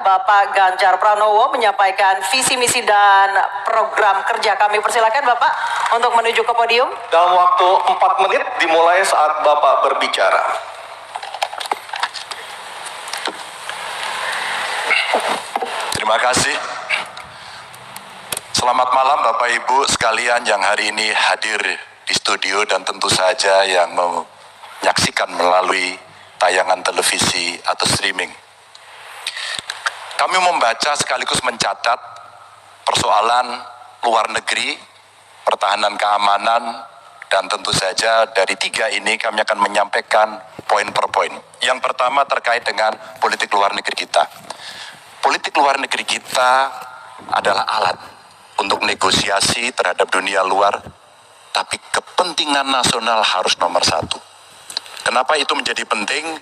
Bapak Ganjar Pranowo menyampaikan visi misi dan program kerja. Kami persilakan Bapak untuk menuju ke podium. Dalam waktu 4 menit dimulai saat Bapak berbicara. Terima kasih. Selamat malam Bapak Ibu sekalian yang hari ini hadir di studio dan tentu saja yang menyaksikan melalui tayangan televisi atau streaming. Kami membaca sekaligus mencatat persoalan luar negeri, pertahanan keamanan, dan tentu saja dari 3 ini kami akan menyampaikan poin per poin. Yang pertama terkait dengan politik luar negeri kita. Politik luar negeri kita adalah alat untuk negosiasi terhadap dunia luar, tapi kepentingan nasional harus nomor 1. Kenapa itu menjadi penting?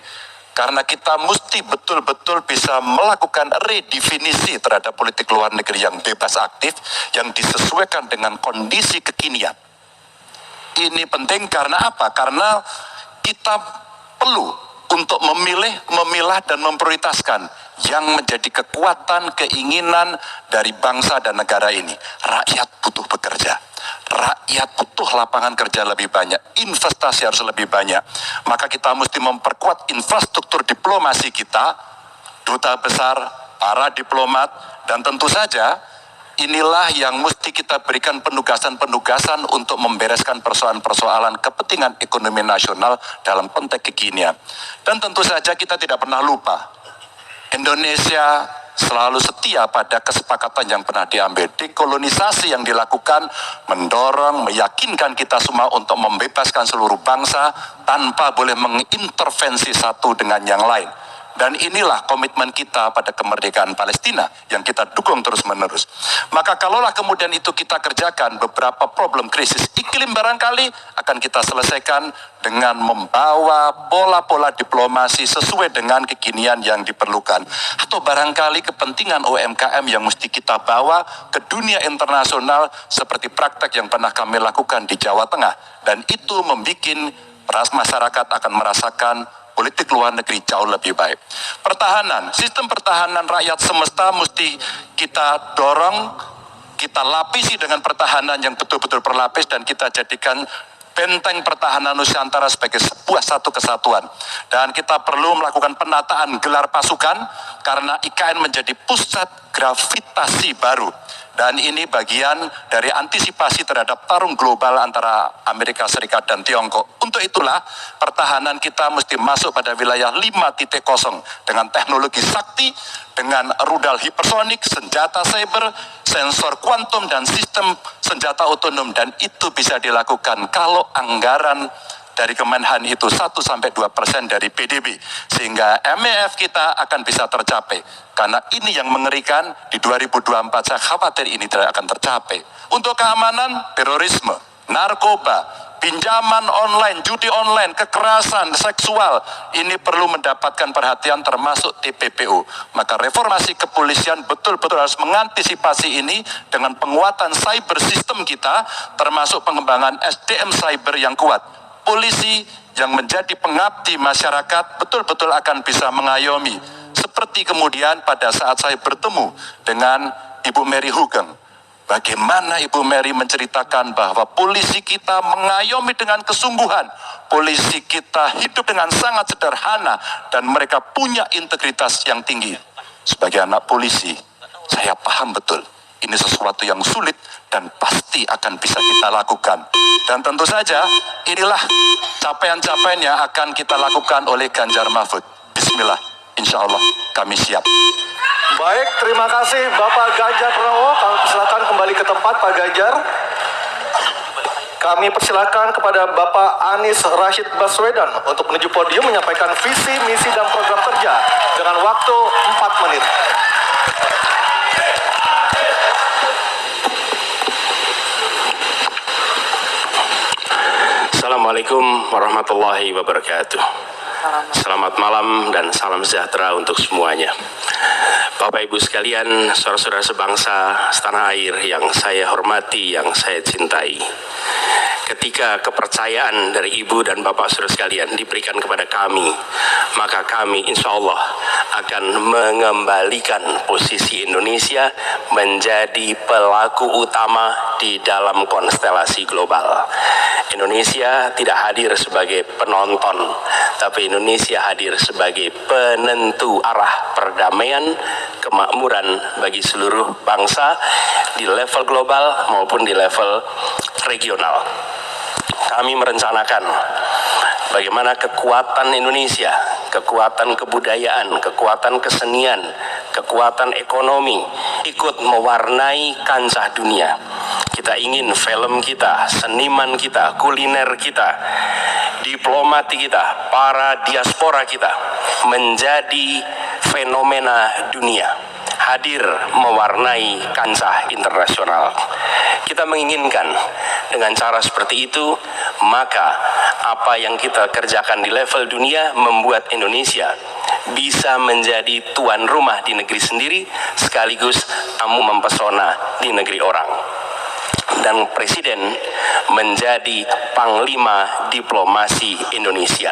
Karena kita mesti betul-betul bisa melakukan redefinisi terhadap politik luar negeri yang bebas aktif, yang disesuaikan dengan kondisi kekinian. Ini penting karena apa? Karena kita perlu untuk memilah dan memprioritaskan yang menjadi kekuatan, keinginan dari bangsa dan negara ini. Rakyat butuh bekerja. Rakyat butuh lapangan kerja lebih banyak, investasi harus lebih banyak. Maka kita mesti memperkuat infrastruktur diplomasi kita, duta besar, para diplomat, dan tentu saja inilah yang mesti kita berikan penugasan-penugasan untuk membereskan persoalan-persoalan kepentingan ekonomi nasional dalam konteks kekinian. Dan tentu saja kita tidak pernah lupa, Indonesia selalu setia pada kesepakatan yang pernah diambil. Dekolonisasi yang dilakukan mendorong, meyakinkan kita semua untuk membebaskan seluruh bangsa tanpa boleh mengintervensi satu dengan yang lain. Dan inilah komitmen kita pada kemerdekaan Palestina yang kita dukung terus-menerus. Maka kalaulah kemudian itu kita kerjakan, beberapa problem krisis iklim barangkali akan kita selesaikan dengan membawa pola-pola diplomasi sesuai dengan kekinian yang diperlukan. Atau barangkali kepentingan UMKM yang mesti kita bawa ke dunia internasional seperti praktek yang pernah kami lakukan di Jawa Tengah. Dan itu membuat masyarakat akan merasakan politik luar negeri jauh lebih baik. Pertahanan, sistem pertahanan rakyat semesta mesti kita dorong, kita lapisi dengan pertahanan yang betul-betul berlapis dan kita jadikan benteng pertahanan Nusantara sebagai sebuah satu kesatuan. Dan kita perlu melakukan penataan gelar pasukan karena IKN menjadi pusat gravitasi baru. Dan ini bagian dari antisipasi terhadap tarung global antara Amerika Serikat dan Tiongkok. Untuk itulah pertahanan kita mesti masuk pada wilayah 5.0 dengan teknologi sakti, dengan rudal hipersonik, senjata cyber, sensor kuantum, dan sistem senjata otonom. Dan itu bisa dilakukan kalau anggaran dari Kemenhan itu 1-2% dari PDB, sehingga MEF kita akan bisa tercapai. Karena ini yang mengerikan, di 2024 saya khawatir ini tidak akan tercapai. Untuk keamanan, terorisme, narkoba, pinjaman online, judi online, kekerasan seksual, ini perlu mendapatkan perhatian termasuk TPPU. Maka reformasi kepolisian betul-betul harus mengantisipasi ini dengan penguatan cyber system kita, termasuk pengembangan SDM cyber yang kuat. Polisi yang menjadi pengabdi masyarakat betul-betul akan bisa mengayomi. Seperti kemudian pada saat saya bertemu dengan Ibu Mary Hugeng, bagaimana Ibu Mary menceritakan bahwa polisi kita mengayomi dengan kesungguhan. Polisi kita hidup dengan sangat sederhana dan mereka punya integritas yang tinggi. Sebagai anak polisi, saya paham betul ini sesuatu yang sulit dan pasti akan bisa kita lakukan. Dan tentu saja inilah capaian-capaian yang akan kita lakukan oleh Ganjar Mahfud. Bismillah, insya Allah kami siap. Baik, terima kasih Bapak Ganjar Pranowo. Kami persilakan kembali ke tempat Pak Ganjar. Kami persilakan kepada Bapak Anies Rashid Baswedan untuk menuju podium menyampaikan visi, misi, dan program kerja dengan waktu 4 menit. Assalamualaikum warahmatullahi wabarakatuh. Selamat malam dan salam sejahtera untuk semuanya. Bapak Ibu sekalian, saudara-saudara sebangsa setanah air yang saya hormati, yang saya cintai. Ketika kepercayaan dari Ibu dan Bapak saudara sekalian diberikan kepada kami, maka kami insya Allah akan mengembalikan posisi Indonesia menjadi pelaku utama di dalam konstelasi global. Indonesia tidak hadir sebagai penonton, tapi Indonesia hadir sebagai penentu arah perdamaian, kemakmuran bagi seluruh bangsa di level global maupun di level regional. Kami merencanakan bagaimana kekuatan Indonesia, kekuatan kebudayaan, kekuatan kesenian, kekuatan ekonomi ikut mewarnai kancah dunia. Kita ingin film kita, seniman kita, kuliner kita, diplomati kita, para diaspora kita menjadi fenomena dunia, hadir mewarnai kancah internasional. Kita menginginkan dengan cara seperti itu, maka apa yang kita kerjakan di level dunia membuat Indonesia bisa menjadi tuan rumah di negeri sendiri, sekaligus tamu mempesona di negeri orang. Dan Presiden menjadi panglima diplomasi Indonesia,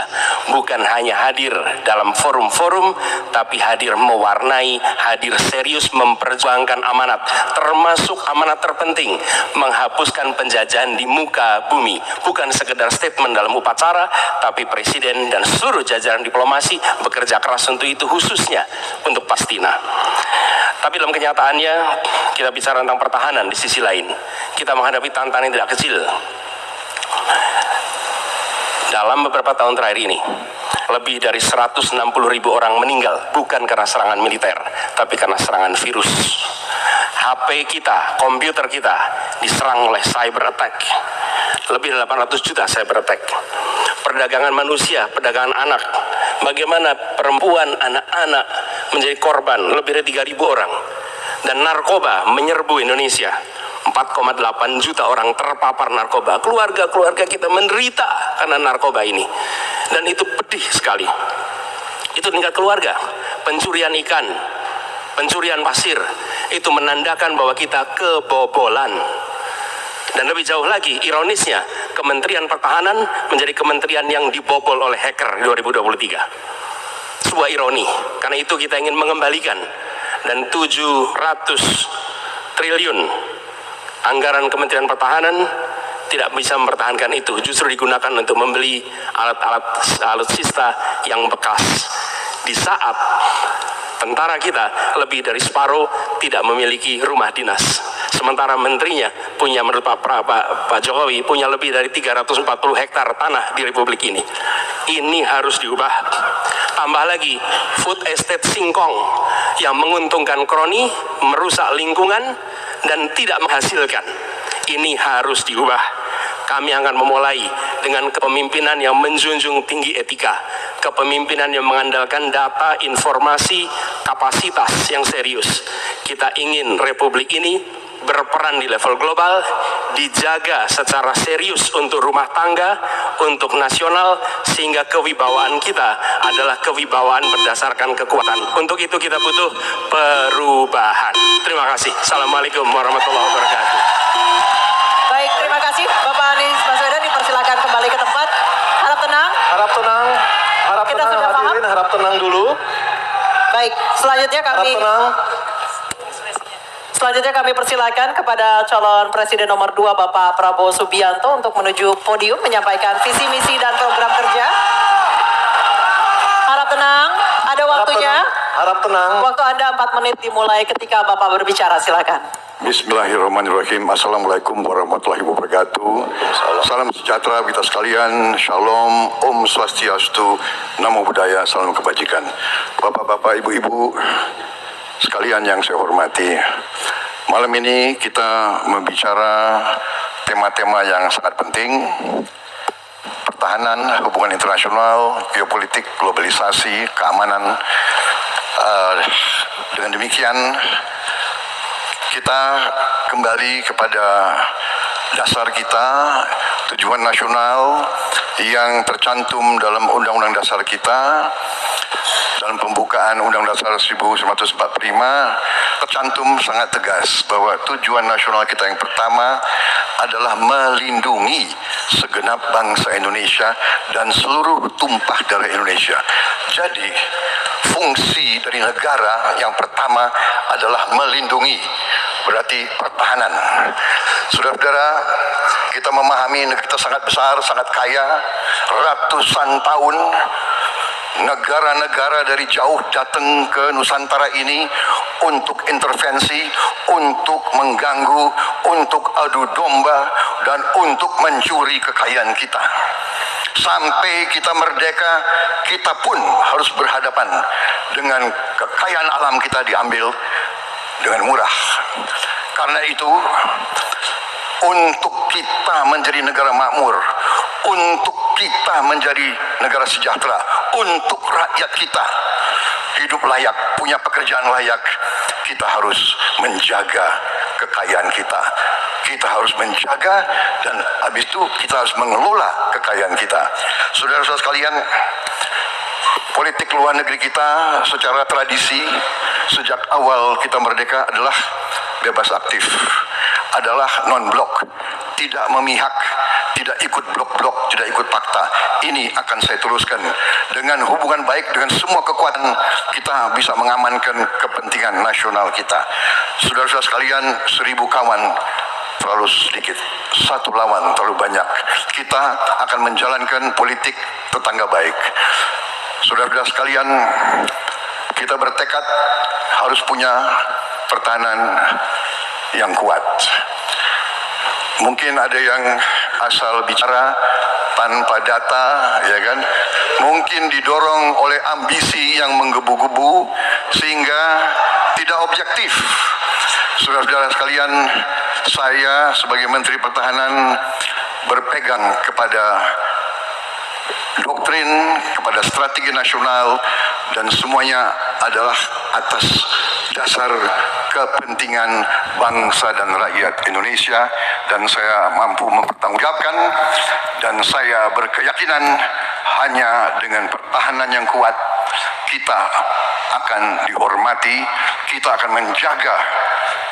bukan hanya hadir dalam forum-forum, tapi hadir mewarnai, hadir serius memperjuangkan amanat, termasuk amanat terpenting, menghapuskan penjajahan di muka bumi. Bukan sekedar statement dalam upacara, tapi Presiden dan seluruh jajaran diplomasi bekerja keras untuk itu, khususnya untuk Palestina. Tapi dalam kenyataannya, kita bicara tentang pertahanan di sisi lain. Kita menghadapi tantangan yang tidak kecil. Dalam beberapa tahun terakhir ini, lebih dari 160.000 orang meninggal, bukan karena serangan militer, tapi karena serangan virus. HP kita, komputer kita, diserang oleh cyber attack. Lebih dari 800 juta cyber attack. Perdagangan manusia, perdagangan anak. Bagaimana perempuan, anak-anak menjadi korban, lebih dari 3.000 orang. Dan narkoba menyerbu Indonesia. 4,8 juta orang terpapar narkoba. Keluarga-keluarga kita menderita karena narkoba ini. Dan itu pedih sekali. Itu tingkat keluarga. Pencurian ikan, pencurian pasir, itu menandakan bahwa kita kebobolan. Dan lebih jauh lagi, ironisnya, Kementerian Pertahanan menjadi kementerian yang dibobol oleh hacker 2023. Sebuah ironi, karena itu kita ingin mengembalikan. Dan 700 triliun anggaran Kementerian Pertahanan tidak bisa mempertahankan itu, justru digunakan untuk membeli alat-alat alutsista yang bekas. Di saat tentara kita lebih dari separuh tidak memiliki rumah dinas, sementara menterinya punya, menurut Pak Jokowi, punya lebih dari 340 hektar tanah di Republik ini. Ini harus diubah. Tambah lagi, food estate singkong yang menguntungkan kroni, merusak lingkungan, dan tidak menghasilkan. Ini harus diubah. Kami akan memulai dengan kepemimpinan yang menjunjung tinggi etika, kepemimpinan yang mengandalkan data, informasi, kapasitas yang serius. Kita ingin Republik ini berperan di level global, dijaga secara serius untuk rumah tangga, untuk nasional, sehingga kewibawaan kita adalah kewibawaan berdasarkan kekuatan. Untuk itu kita butuh perubahan. Terima kasih. Assalamualaikum warahmatullahi wabarakatuh. Baik, terima kasih Bapak Anies Baswedan, dipersilakan kembali ke tempat. Harap tenang. Harap tenang, Kita sudah paham. hadirin, harap tenang dulu. Baik, selanjutnya kami persilakan kepada calon presiden nomor 2 Bapak Prabowo Subianto untuk menuju podium menyampaikan visi misi dan program kerja. Harap tenang, ada waktunya. Harap tenang. Waktu Anda 4 menit dimulai ketika Bapak berbicara, silakan. Bismillahirrahmanirrahim. Assalamualaikum warahmatullahi wabarakatuh. Salam sejahtera kita sekalian. Shalom, Om Swastiastu, Namo Buddhaya, salam kebajikan. Bapak-bapak, ibu-ibu sekalian yang saya hormati, malam ini kita membicara tema-tema yang sangat penting: pertahanan, hubungan internasional, geopolitik, globalisasi, keamanan. Dengan demikian, kita kembali kepada dasar kita, tujuan nasional yang tercantum dalam Undang-Undang Dasar kita, dalam pembukaan Undang-Undang Dasar 1945 tercantum sangat tegas bahwa tujuan nasional kita yang pertama adalah melindungi segenap bangsa Indonesia dan seluruh tumpah darah Indonesia. Jadi, fungsi dari negara yang pertama adalah melindungi, berarti pertahanan. Saudara-saudara, kita memahami negeri kita sangat besar, sangat kaya, ratusan tahun negara-negara dari jauh datang ke Nusantara ini untuk intervensi, untuk mengganggu, untuk adu domba, dan untuk mencuri kekayaan kita. Sampai kita merdeka, kita pun harus berhadapan dengan kekayaan alam kita diambil dengan murah. Karena itu, untuk kita menjadi negara makmur, untuk kita menjadi negara sejahtera, untuk rakyat kita hidup layak, punya pekerjaan layak, kita harus menjaga kekayaan kita. Kita harus menjaga dan habis itu kita harus mengelola kekayaan kita. Saudara-saudara sekalian, politik luar negeri kita secara tradisi sejak awal kita merdeka adalah bebas aktif, adalah non-blok, tidak memihak, tidak ikut blok-blok, tidak ikut fakta. Ini akan saya teruskan. Dengan hubungan baik dengan semua kekuatan, kita bisa mengamankan kepentingan nasional kita. Saudara-saudara sekalian, 1000 kawan terlalu sedikit, 1 lawan terlalu banyak. Kita akan menjalankan politik tetangga baik. Saudara-saudara sekalian, kita bertekad harus punya pertahanan yang kuat. Mungkin ada yang asal bicara tanpa data, ya kan? Mungkin didorong oleh ambisi yang menggebu-gebu sehingga tidak objektif. Saudara-saudara sekalian, saya sebagai Menteri Pertahanan berpegang kepada doktrin, kepada strategi nasional, dan semuanya adalah atas dasar kepentingan bangsa dan rakyat Indonesia, dan saya mampu mempertanggungjawabkan, dan saya berkeyakinan hanya dengan pertahanan yang kuat kita akan dihormati, kita akan menjaga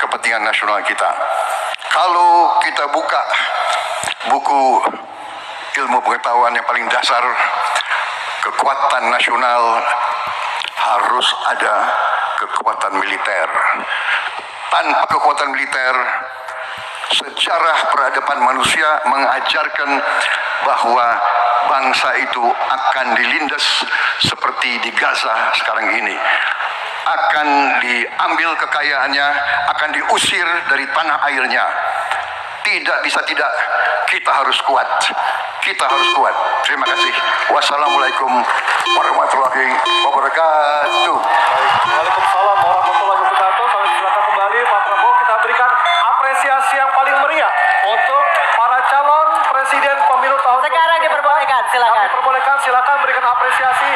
kepentingan nasional kita. Kalau kita buka buku ilmu pengetahuan yang paling dasar, kekuatan nasional harus ada kekuatan militer. Tanpa kekuatan militer, sejarah peradaban manusia mengajarkan bahwa bangsa itu akan dilindas seperti di Gaza sekarang ini. Akan diambil kekayaannya, akan diusir dari tanah airnya. Tidak bisa tidak, kita harus kuat. Kita harus kuat. Terima kasih. Wassalamualaikum warahmatullahi wabarakatuh. Waalaikumsalam warahmatullahi wabarakatuh. Kami silakan kembali Pak Prabowo, kita berikan apresiasi yang paling meriah untuk para calon presiden pemilu tahun. Sekarang diperbolehkan, silakan. Kami perbolehkan, silakan berikan apresiasi